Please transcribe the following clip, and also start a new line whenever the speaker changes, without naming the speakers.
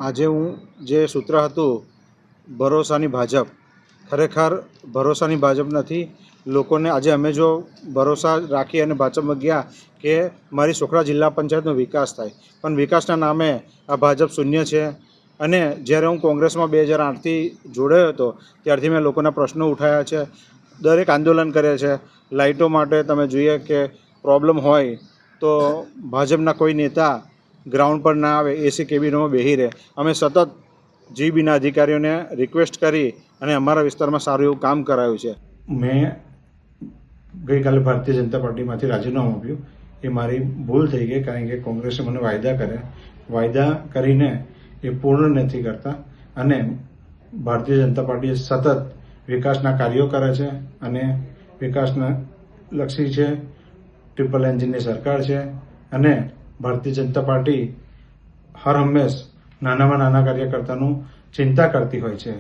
આજે હું જે સૂત્ર હતું ભરોસાની ભાજપ, ખરેખર ભરોસાની ભાજપ નથી. લોકોને આજે અમે જો ભરોસા રાખી અને ભાજપમાં ગયા કે મારી સોખરા જિલ્લા પંચાયતનો વિકાસ થાય, પણ વિકાસના નામે આ ભાજપ શૂન્ય છે. અને જ્યારે હું કોંગ્રેસમાં 2008થી જોડાયો હતો ત્યારથી મેં લોકોના પ્રશ્નો ઉઠાવ્યા છે, દરેક આંદોલન કરે છે. લાઇટો માટે તમે જોઈએ કે પ્રોબ્લેમ હોય તો ભાજપના કોઈ નેતા ગ્રાઉન્ડ પર ના આવે, એસી કેબિનમાં બેસી રહે. અમે સતત જીબીના અધિકારીઓને રિક્વેસ્ટ કરી અને અમારા વિસ્તારમાં સારું એવું કામ કરાયું છે. મેં ગઈકાલે ભારતીય જનતા પાર્ટીમાંથી રાજીનામું આપ્યું. એ મારી ભૂલ થઈ ગઈ, કારણ કે કોંગ્રેસે મને વાયદા કરીને એ પૂર્ણ નથી કરતા. અને ભારતીય જનતા પાર્ટી સતત વિકાસના કાર્યો કરે છે અને વિકાસના લક્ષી છે. ટ્રિપલ એન્જિનની સરકાર છે અને ભારતીય જનતા પાર્ટી હર હંમેશ નાનામાં નાના કાર્યકર્તાનું ચિંતા કરતી હોય છે.